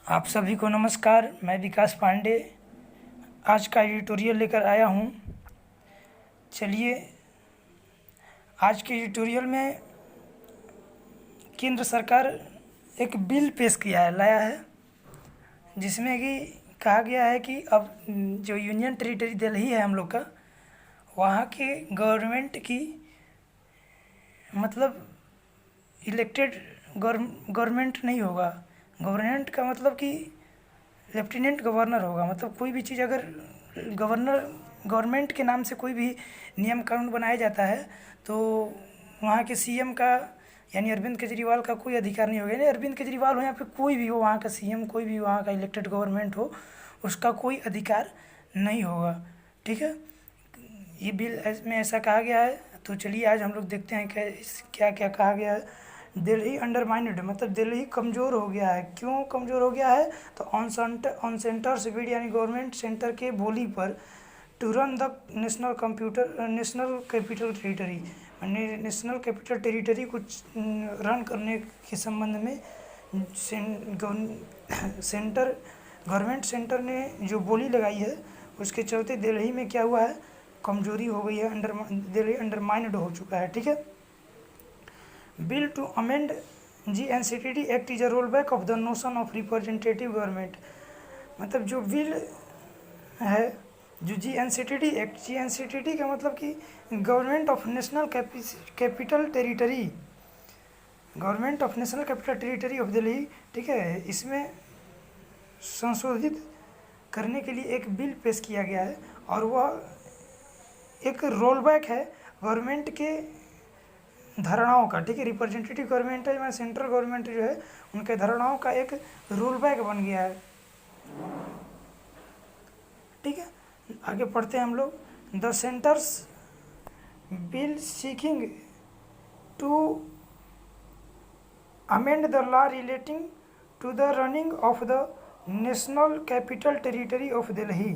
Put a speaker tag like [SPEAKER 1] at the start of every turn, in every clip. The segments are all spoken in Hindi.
[SPEAKER 1] आप सभी को नमस्कार। मैं विकास पांडे आज का एडिटोरियल लेकर आया हूँ। चलिए, आज के एडिटोरियल में केंद्र सरकार एक बिल पेश लाया है, जिसमें कि कहा गया है कि अब जो यूनियन टेरिटरी दिल्ली है हम लोग का, वहाँ के गवर्नमेंट की मतलब इलेक्टेड गवर्नमेंट नहीं होगा। गवर्नमेंट का मतलब कि लेफ्टिनेंट गवर्नर होगा। मतलब कोई भी चीज़ अगर गवर्नमेंट के नाम से कोई भी नियम कानून बनाया जाता है तो वहाँ के सीएम का यानी अरविंद केजरीवाल का कोई अधिकार नहीं होगा। यानी अरविंद केजरीवाल हो या फिर कोई भी हो, वहाँ का सीएम, कोई भी वहाँ का इलेक्टेड गवर्नमेंट हो, उसका कोई अधिकार नहीं होगा। ठीक है, ये बिल में ऐसा कहा गया है। तो चलिए आज हम लोग देखते हैं क्या क्या कहा गया है। दिल्ली अंडरमाइंड, मतलब दिल्ली कमज़ोर हो गया है। क्यों कमज़ोर हो गया है? तो ऑन सेंटर सिविल यानी गवर्नमेंट सेंटर के बोली पर to run the National Capital Territory, National Capital Territory को रन करने के संबंध में गवर्नमेंट सेंटर ने जो बोली लगाई है, उसके चलते दिल्ली में क्या हुआ है, कमजोरी हो गई है। दिल्ली अंडरमाइंड हो चुका है। ठीक है, bill to amend GNCTD act is a roll back of the notion of representative government. मतलब जो बिल है, जो GNCTD का मतलब कि government of National Capital Territory, government of National Capital Territory of Delhi. ठीक है, इसमें संशोधित करने के लिए एक बिल पेश किया गया है और वह एक रोल बैक है गवर्नमेंट के धारणाओं का। ठीक है, रिप्रेजेंटेटिव गवर्नमेंट है, सेंट्रल गवर्नमेंट जो है उनके धारणाओं का एक रोल बैक बन गया है। ठीक है, आगे पढ़ते हैं हम लोग। The centre's bill seeking to amend the law relating to the running of the National Capital Territory of Delhi.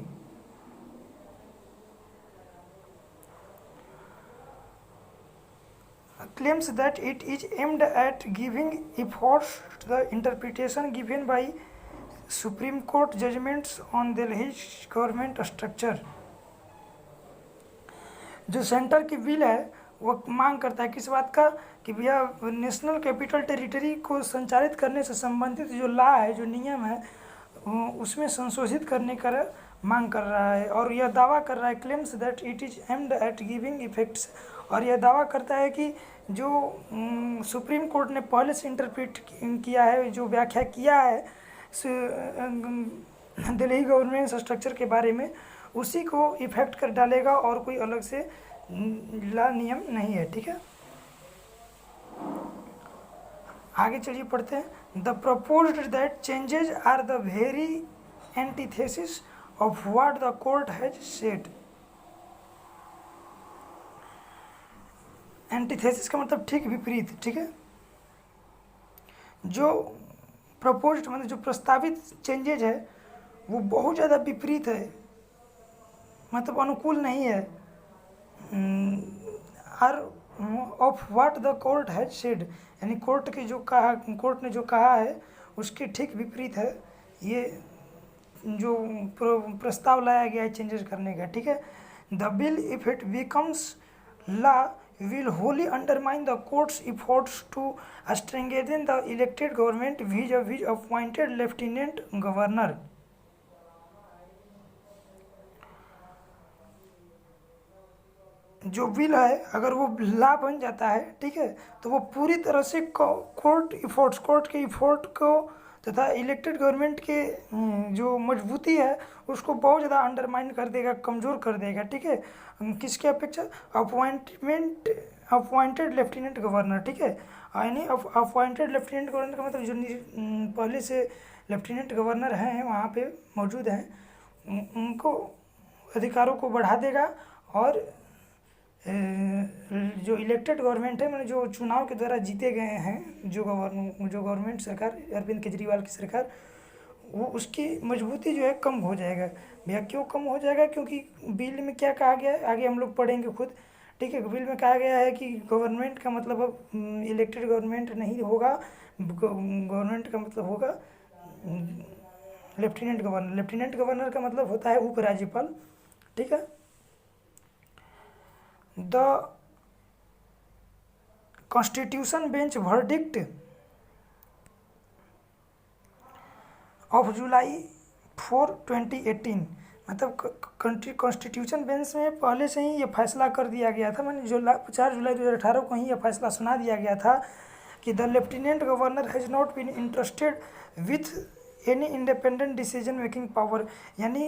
[SPEAKER 1] Claims that it is aimed at giving effect to the interpretation given by Supreme Court judgments on Delhi's government structure। जो सेंटर की बिल है वो मांग करता है किस बात का, कि भैया नेशनल कैपिटल टेरिटरी को संचालित करने से संबंधित जो लॉ है, जो नियम है, उसमें संशोधित करने का मांग कर रहा है। और यह दावा कर रहा है, claims that it is aimed at giving effects, और यह दावा करता है कि जो सुप्रीम कोर्ट ने पहले से इंटरप्रेट किया है, जो व्याख्या किया है दिल्ली गवर्नमेंट स्ट्रक्चर के बारे में, उसी को इफेक्ट कर डालेगा और कोई अलग से ला नियम नहीं है। ठीक है, आगे चलिए पढ़ते हैं। The proposed that changes are the very antithesis of what the court has said. Antithesis का मतलब ठीक विपरीत। ठीक है, जो प्रपोज्ड मतलब जो प्रस्तावित चेंजेज है वो बहुत ज़्यादा विपरीत है, मतलब अनुकूल नहीं है। Are of what the court has said, यानी कोर्ट ने जो कहा है उसके ठीक विपरीत है ये जो प्रस्ताव लाया गया है चेंजेस करने का। ठीक है, the bill if it becomes law will wholly undermine the court's efforts to strengthen the elected government vis-a-vis appointed lieutenant governor। जो बिल है अगर वो लॉ बन जाता है, ठीक है, तो वो पूरी तरह से कोर्ट के इफोर्ट को तथा इलेक्टेड गवर्नमेंट के जो मजबूती है उसको बहुत ज़्यादा अंडरमाइन कर देगा, कमज़ोर कर देगा। ठीक है, किसके अपेक्षा? Appointed lieutenant governor. ठीक है, यानी अपॉइंटेड लेफ्टिनेंट गवर्नर का मतलब जो पहले से लेफ्टिनेंट गवर्नर हैं वहाँ पे मौजूद हैं, उनको अधिकारों को बढ़ा देगा। और जो इलेक्टेड गवर्नमेंट है, मतलब जो चुनाव के द्वारा जीते गए हैं, जो गवर्नमेंट सरकार, अरविंद केजरीवाल की सरकार, वो उसकी मजबूती जो है कम हो जाएगा। भैया क्यों कम हो जाएगा? क्योंकि बिल में क्या कहा गया है आगे हम लोग पढ़ेंगे खुद। ठीक है, बिल में कहा गया है कि गवर्नमेंट का मतलब अब इलेक्टेड गवर्नमेंट नहीं होगा, गवर्नमेंट का मतलब होगा लेफ्टिनेंट गवर्नर। लेफ्टिनेंट गवर्नर का मतलब होता है उपराज्यपाल, ठीक है। The constitution bench verdict of July 4, 2018, मतलब कॉन्स्टिट्यूशन बेंच में पहले से ही ये फैसला कर दिया गया था, मैंने जो 4 जुलाई 2018 को ही ये फैसला सुना दिया गया था कि the lieutenant governor has not been interested with any independent decision making power, यानी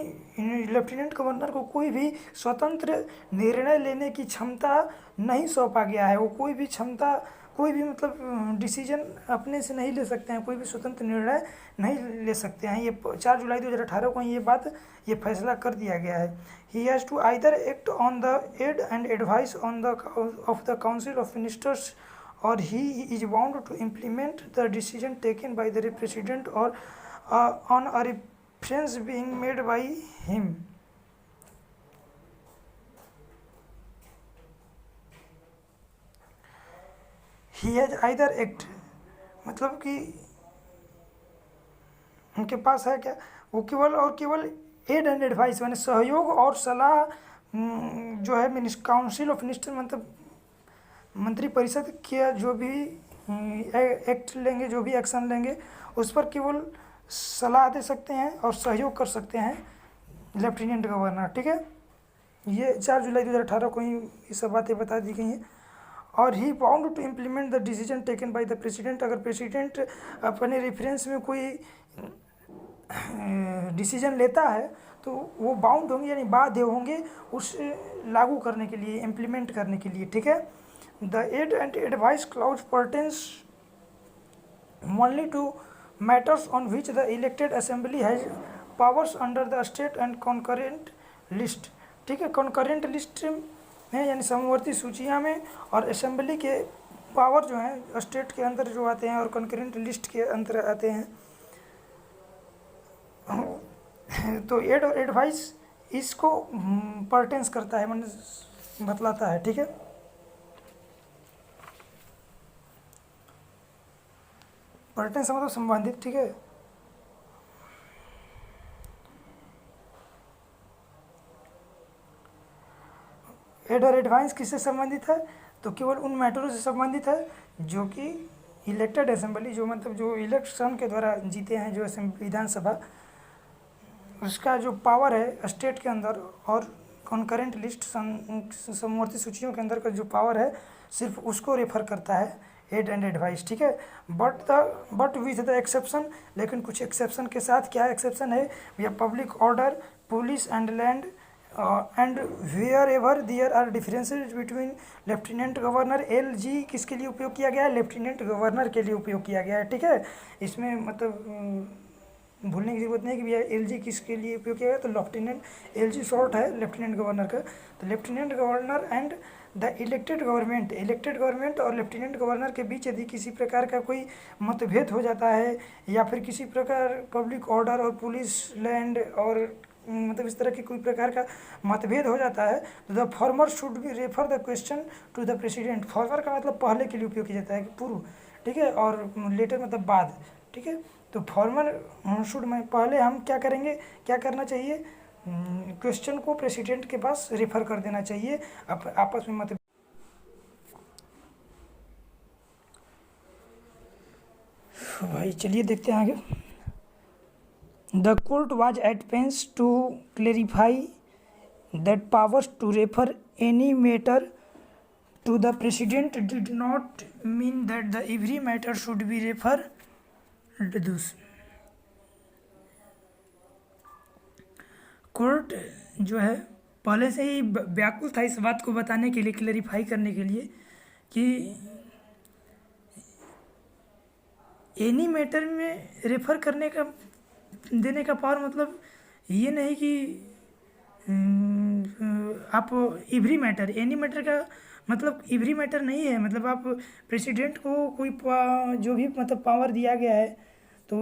[SPEAKER 1] लेफ्टिनेंट गवर्नर को कोई भी स्वतंत्र निर्णय लेने की क्षमता नहीं सौंपा गया है। वो कोई भी क्षमता, कोई भी मतलब डिसीजन अपने से नहीं ले सकते हैं, कोई भी स्वतंत्र निर्णय नहीं ले सकते हैं। ये 4 जुलाई 2018 को ये फैसला कर दिया गया है। He has to either act on the aid and advice on the of the council of ministers और he is bound to implement the decision taken by the president और on a reference being made by him। He has either act, मतलब कि उनके पास है क्या, वो केवल एड एंड एडवाइस यानी सहयोग और सलाह जो है काउंसिल ऑफ मिनिस्टर, मतलब मंत्रिपरिषद के जो भी एक्ट लेंगे, जो भी एक्शन लेंगे, उस पर केवल सलाह दे सकते हैं और सहयोग कर सकते हैं लेफ्टिनेंट गवर्नर, ठीक है। ये 4 जुलाई 2018 को ही ये सब बातें बता दी गई हैं। और he bound to implement the decision taken by the president, अगर प्रेसिडेंट अपने रेफरेंस में कोई डिसीजन लेता है तो वो बाउंड होंगे यानी बाध्य होंगे उस लागू करने के लिए, इम्प्लीमेंट करने के लिए, ठीक है। The aid and advice clause pertains only to matters on which the elected assembly has powers under the state and concurrent list, ठीक है। concurrent list में यानी समवर्ती सूचियाँ में, और असेंबली के पावर जो हैं स्टेट के अंदर जो आते हैं और concurrent list के अंदर आते हैं। तो एड और एडवाइस इसको पर्टेंस करता है, मतलब बतलाता है, ठीक है। पर्टेंस मतलब संबंधित, ठीक है। एड और एडवाइस किससे संबंधित है, तो केवल उन मैटरों से संबंधित है जो कि इलेक्टेड असेंबली, जो मतलब जो इलेक्शन के द्वारा जीते हैं जो विधानसभा, उसका जो पावर है स्टेट के अंदर और कॉन्करेंट लिस्ट समवर्ती सूचियों के अंदर का जो पावर है सिर्फ उसको रेफर करता है एड एंड एडवाइस, ठीक है। बट विथ द एक्सेप्शन, लेकिन कुछ एक्सेप्शन के साथ। क्या एक्सेप्शन है भैया, public order, police and land and wherever there are differences between lieutenant governor. LG किसके लिए उपयोग किया गया है, लेफ्टिनेंट गवर्नर के लिए उपयोग किया गया है, ठीक है। इसमें मतलब भूलने की जरूरत नहीं कि भैया LG किसके लिए उपयोग किया गया, तो लेफ्टिनेंट, LG शॉर्ट है लेफ्टिनेंट गवर्नर का। तो lieutenant governor and the elected government और लेफ्टिनेंट गवर्नर के बीच यदि किसी प्रकार का कोई मतभेद हो जाता है या फिर किसी प्रकार पब्लिक ऑर्डर और पुलिस लैंड और मतलब इस तरह की कोई प्रकार का मतभेद हो जाता है, तो the former should be refer the question to the president. Former का मतलब पहले के लिए उपयोग किया जाता है, पूर्व, ठीक है, और लेटर मतलब बाद, ठीक है। तो फॉर्मर शुड में पहले हम क्या करेंगे, क्या करना चाहिए, क्वेश्चन को प्रेसिडेंट के पास रेफर कर देना चाहिए आपस में मत। भाई चलिए देखते हैं आगे। The court was at pains to clarify that powers to refer any matter to the president did not mean that the every matter should be refer thus. Court जो है पहले से ही व्याकुल था इस बात को बताने के लिए, क्लेरिफाई करने के लिए कि एनी मैटर में रेफर करने का, देने का पावर मतलब ये नहीं कि आप एवरी मैटर, एनी मैटर का मतलब एवरी मैटर नहीं है, मतलब आप प्रेसिडेंट को कोई जो भी मतलब पावर दिया गया है तो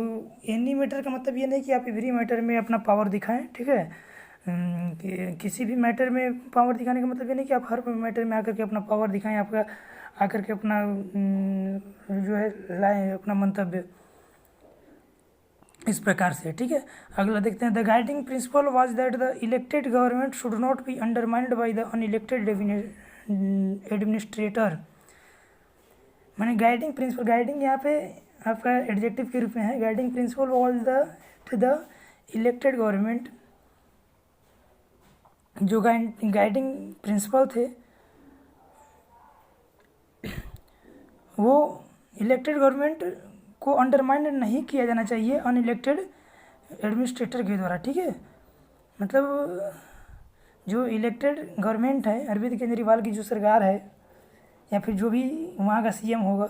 [SPEAKER 1] एनी मैटर का मतलब ये नहीं कि आप एवरी मैटर में अपना पावर दिखाएं, ठीक है। किसी भी मैटर में पावर दिखाने का मतलब ये नहीं कि आप हर मैटर में आकर के अपना पावर दिखाएं, आपका आकर के अपना जो है लाएं अपना मंतव्य। इस प्रकार से, ठीक है। अगला देखते हैं, the guiding principal was that the elected government should not B undermined by the unelected administrator. माने गाइडिंग प्रिंसिपल, गाइडिंग यहाँ पे आपका एडजेक्टिव के रूप में है। Guiding principal was the elected government, जो गाइडिंग प्रिंसिपल थे वो इलेक्टेड गवर्नमेंट को अंडरमाइन नहीं किया जाना चाहिए अनइलेक्टेड एडमिनिस्ट्रेटर के द्वारा, ठीक है। मतलब जो इलेक्टेड गवर्नमेंट है, अरविंद केजरीवाल की जो सरकार है या फिर जो भी वहाँ का सीएम होगा,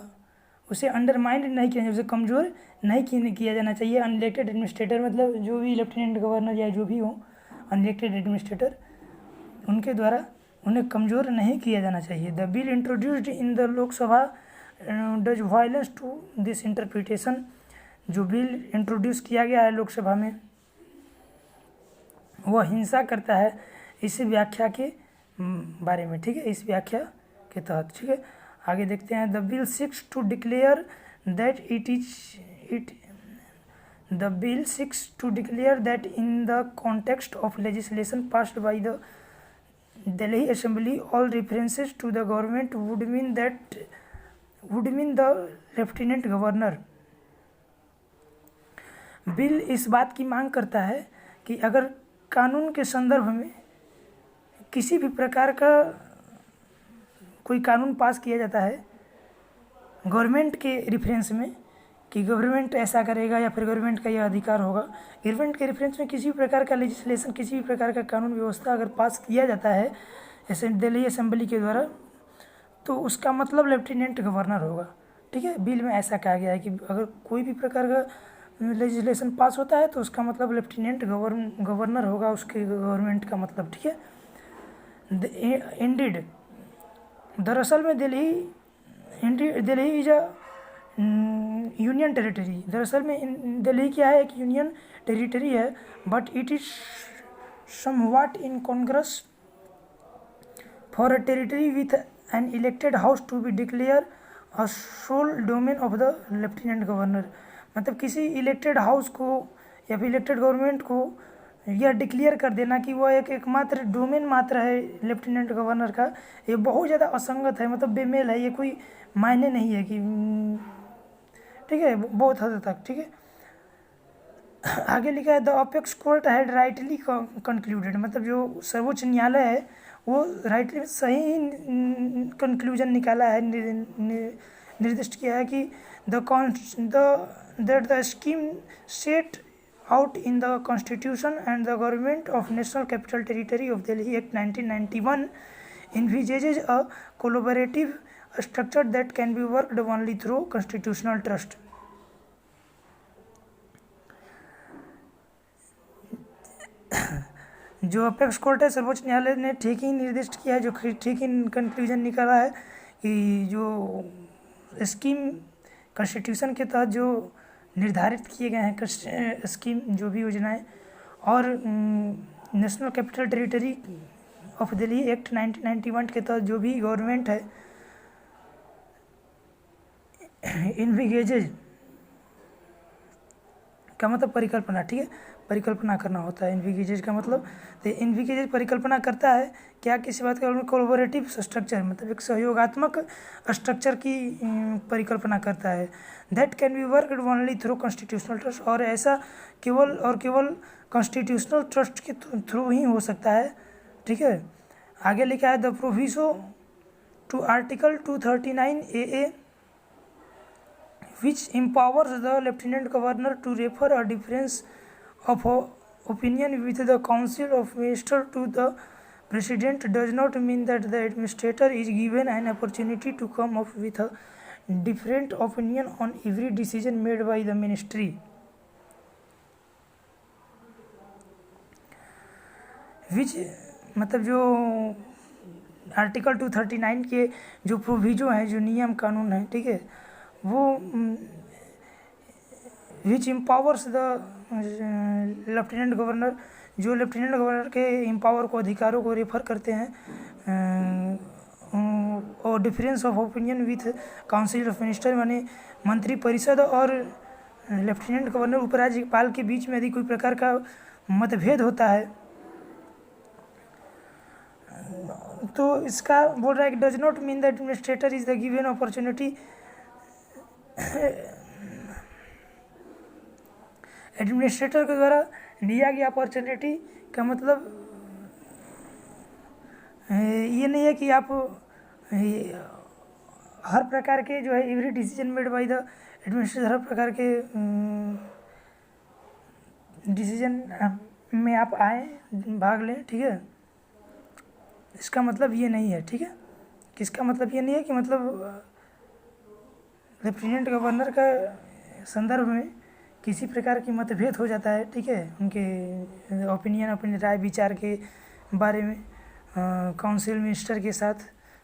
[SPEAKER 1] उसे अंडरमाइन नहीं किया, उसे कमज़ोर नहीं किया जाना चाहिए अनइलेक्टेड एडमिनिस्ट्रेटर, मतलब जो भी लेफ्टिनेंट गवर्नर या जो भी हो अनइलेक्टेड एडमिनिस्ट्रेटर, उनके द्वारा उन्हें कमज़ोर नहीं किया जाना चाहिए। The bill introduced in the Lok Sabha does violence to this interpretation. जो बिल इंट्रोड्यूस किया गया है लोकसभा में वह हिंसा करता है इस व्याख्या के बारे में, ठीक है, इस व्याख्या के तहत, ठीक है। आगे देखते हैं, the bill seeks to declare that the bill seeks to declare that in the context of legislation passed by the Delhi assembly all references to the government would mean the lieutenant governor. Bill इस बात की मांग करता है कि अगर कानून के संदर्भ में किसी भी प्रकार का कोई कानून पास किया जाता है गवर्नमेंट के रेफरेंस में कि गवर्नमेंट ऐसा करेगा या फिर गवर्नमेंट का यह अधिकार होगा, गवर्नमेंट के रेफरेंस में किसी भी प्रकार का लेजिस्लेशन, किसी भी प्रकार का कानून व्यवस्था अगर पास किया जाता है ऐसे दिल्ली असेंबली के द्वारा, तो उसका मतलब लेफ्टिनेंट गवर्नर होगा, ठीक है। बिल में ऐसा कहा गया है कि अगर कोई भी प्रकार का लेजिस्लेशन पास होता है तो उसका मतलब लेफ्टिनेंट गवर्नर होगा उसके गवर्नमेंट का मतलब, ठीक है। इंडीड, दरअसल में Delhi is a union territory. दरअसल में दिल्ली क्या है, एक यूनियन टेरिटरी है, but it is somewhat incongruous for a territory with an elected house to be declare a sole domain of the lieutenant governor. मतलब किसी इलेक्टेड हाउस को या फिर इलेक्टेड गवर्नमेंट को यह डिक्लेयर कर देना कि वह एक एकमात्र डोमेन मात्र है लेफ्टिनेंट गवर्नर का, ये बहुत ज़्यादा असंगत है, मतलब बेमेल है, ये कोई मायने नहीं है कि, ठीक है, बहुत हद तक, ठीक है। आगे लिखा है, the apex court had rightly concluded, मतलब जो सर्वोच्च न्यायालय है वो राइटली सही कंक्लूजन निकाला है, निर्दिष्ट किया है कि that the scheme set out in the constitution and the government of national capital territory of Delhi Act 1991 envisages a collaborative structure that can be worked only through constitutional trust. जो अपेक्स कोर्ट है, सर्वोच्च न्यायालय ने ठीक ही निर्दिष्ट किया है, जो ठीक ही कंक्लूजन निकाला है कि जो स्कीम कॉन्स्टिट्यूशन के तहत जो निर्धारित किए गए हैं स्कीम, जो भी योजनाएं, और national Capital Territory of Delhi act 1991 के तहत जो भी गवर्नमेंट है इन्विगेजेज का मतलब परिकल्पना, ठीक है, परिकल्पना करना होता है इन्विगेजेज का मतलब। तो इन्विगेजेज परिकल्पना करता है क्या, किसी बात का कोलैबोरेटिव स्ट्रक्चर, मतलब एक सहयोगात्मक स्ट्रक्चर की परिकल्पना करता है, that can be worked only through constitutional trust, और ऐसा केवल कॉन्स्टिट्यूशनल ट्रस्ट के थ्रू ही हो सकता है, ठीक है। आगे लिखा है, the proviso to article 239 AA which empowers the lieutenant governor to refer a difference of opinion with the council of ministers to the president does not mean that the administrator is given an opportunity to come up with a different opinion on every decision made by the ministry. Which मतलब जो आर्टिकल 239 के जो प्रोविजो हैं, जो नियम कानून हैं, ठीक है, वो विच एम्पावर्स द लेफ्टिनेंट गवर्नर, जो लेफ्टिनेंट गवर्नर के एम्पावर को, अधिकारों को रेफर करते हैं, और difference of opinion with council of minister, माने मंत्री परिषद और लेफ्टिनेंट गवर्नर उपराज्यपाल के बीच में यदि कोई प्रकार का मतभेद होता है तो इसका बोल रहा है कि does not mean the administrator is the given opportunity, administrator के द्वारा दिया गया अपॉर्चुनिटी का मतलब ये नहीं है कि आप हर प्रकार के जो है every decision made by the administrator, हर प्रकार के डिसीजन में आप आए भाग लें, ठीक है। इसका मतलब ये नहीं है, ठीक है। किसका मतलब ये नहीं है कि मतलब लेफ्टिनेंट गवर्नर का संदर्भ में किसी प्रकार की मतभेद हो जाता है, ठीक है, उनके ओपिनियन, अपनी राय विचार के बारे में काउंसिल मिनिस्टर के साथ,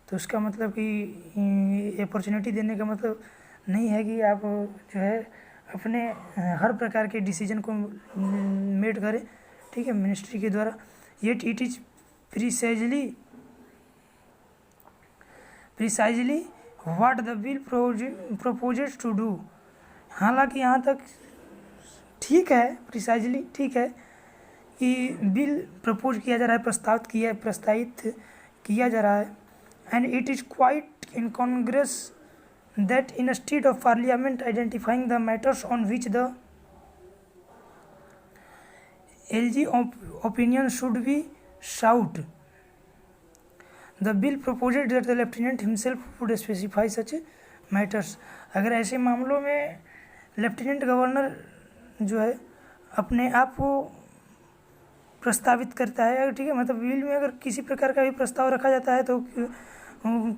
[SPEAKER 1] तो उसका मतलब कि अपॉर्चुनिटी देने का मतलब नहीं है कि आप जो है अपने हर प्रकार के डिसीजन को मेड करें, ठीक है, मिनिस्ट्री के द्वारा। Yet it is precisely what the bill proposes to do. हालांकि यहाँ तक ठीक है, प्रिसाइजली ठीक है कि बिल प्रपोज किया जा रहा है, प्रस्तावित किया जा रहा है, and it is quite incongruous that instead of parliament identifying the matters on which the LG opinion should be sought, the bill proposed that the lieutenant himself would specify such matters। अगर ऐसे मामलों में लेफ्टिनेंट गवर्नर जो है अपने आप को प्रस्तावित करता है, ठीक है, मतलब बिल में अगर किसी प्रकार का भी प्रस्ताव रखा जाता है तो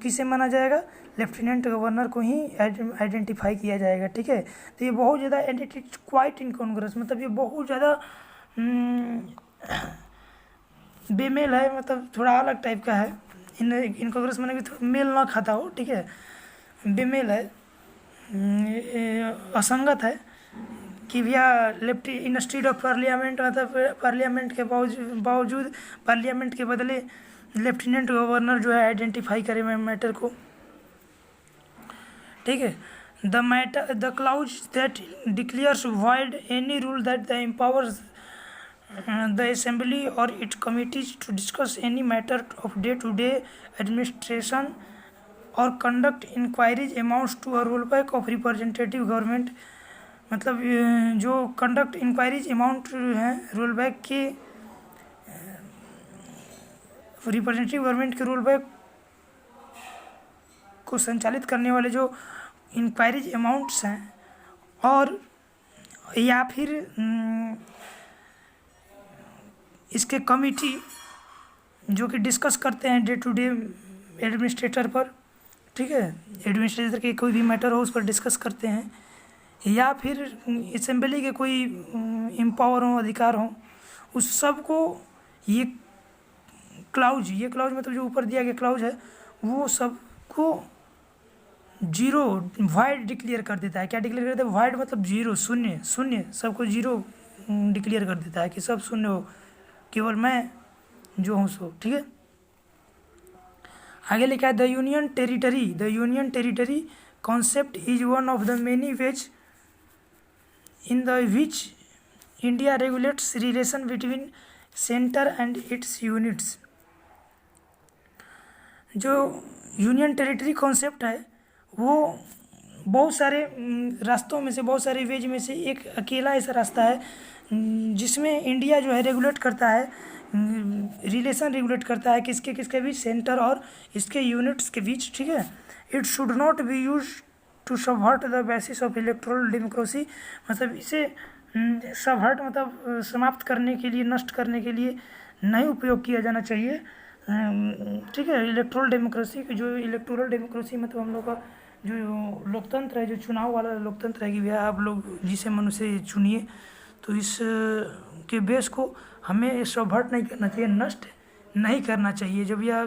[SPEAKER 1] किसे माना जाएगा, लेफ्टिनेंट गवर्नर को ही आइडेंटिफाई किया जाएगा, ठीक है। तो ये बहुत ज़्यादा एंड इट इज क्वाइट इनकॉन्ग्रेस, मतलब ये बहुत ज़्यादा बेमेल है, मतलब थोड़ा अलग टाइप का है। इनकॉन्ग्रेस मैंने भी मेल ना खाता हो, ठीक है, बेमेल है, असंगत है कि भैया इंस्टीड ऑफ पार्लियामेंट, मतलब पार्लियामेंट के बावजूद पार्लियामेंट के बदले लेफ्टिनेंट गवर्नर जो है आइडेंटिफाई करे मैटर को, ठीक है। The clause that declares void any rule that the empowers the assembly और its committees to discuss any matter of day to day administration और conduct inquiries amounts to a roll back of representative government, मतलब जो कंडक्ट इंक्वायरीज अमाउंट हैं रोल बैक के, रिप्रेजेंटेटिव गवर्नमेंट के रोल बैक को संचालित करने वाले जो इंक्वायरीज अमाउंट्स हैं, और या फिर इसके कमिटी जो कि डिस्कस करते हैं डे टू डे एडमिनिस्ट्रेटर पर, ठीक है, एडमिनिस्ट्रेटर के कोई भी मैटर हो उस पर डिस्कस करते हैं, या फिर असेंबली के कोई एम्पावर हों, अधिकार हों, उस सब को ये क्लाउज मतलब जो ऊपर दिया गया क्लाउज है वो सबको जीरो वाइड डिक्लेयर कर देता है। क्या डिक्लेयर कर देता है? वाइड मतलब जीरो, शून्य, सबको जीरो डिक्लेयर कर देता है कि सब शून्य हो, केवल मैं जो हूँ सो, ठीक है। आगे लिखा है the union territory concept is one of the many ways in the which India regulates relation between centre and it's units. जो यूनियन टेरिटरी कॉन्सेप्ट है वो बहुत सारे रास्तों में से, बहुत सारे वेज में से एक अकेला ऐसा रास्ता है जिसमें इंडिया जो है रेगुलेट करता है, रिलेशन रेगुलेट करता है किसके बीच, सेंटर और इसके यूनिट्स के बीच, ठीक है। It should not be use to subvert the basis of electoral democracy, मतलब इसे सबवर्ट मतलब समाप्त करने के लिए, नष्ट करने के लिए नहीं उपयोग किया जाना चाहिए, ठीक है। इलेक्टोरल डेमोक्रेसी मतलब हम लोग का जो लोकतंत्र है, जो चुनाव वाला लोकतंत्र है कि भैया आप लोग जिसे मनुष्य चुनिए, तो इस के बेस को हमें सबवर्ट नहीं करना चाहिए, नष्ट नहीं करना चाहिए जब यह,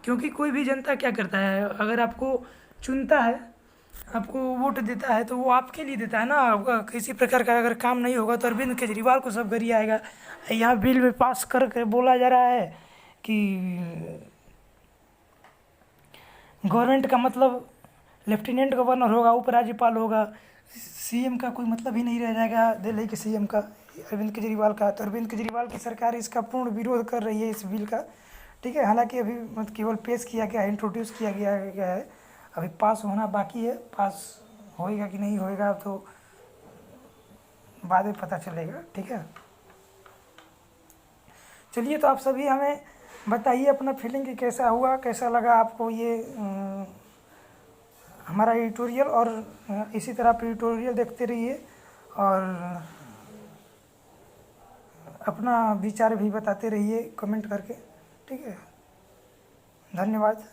[SPEAKER 1] क्योंकि कोई भी जनता क्या करता है, अगर आपको चुनता है, आपको वोट देता है तो वो आपके लिए देता है ना। आपका किसी प्रकार का अगर काम नहीं होगा तो अरविंद केजरीवाल को सब गरिया आएगा। यहाँ बिल में पास करके बोला जा रहा है कि गवर्नमेंट का मतलब लेफ्टिनेंट गवर्नर होगा, उपराज्यपाल होगा, सीएम का कोई मतलब ही नहीं रह जाएगा दिल्ली के सीएम का, अरविंद केजरीवाल का। तो अरविंद केजरीवाल की सरकार इसका पूर्ण विरोध कर रही है इस बिल का, ठीक है। हालांकि अभी केवल पेश किया गया है, इंट्रोड्यूस किया गया है, अभी पास होना बाकी है। पास होएगा कि नहीं होएगा तो बाद में पता चलेगा, ठीक है। चलिए, तो आप सभी हमें बताइए अपना फीलिंग कि कैसा हुआ, कैसा लगा आपको ये हमारा एडिटोरियल। और इसी तरह आप एडिटोरियल देखते रहिए और अपना विचार भी बताते रहिए कमेंट करके, ठीक है। धन्यवाद।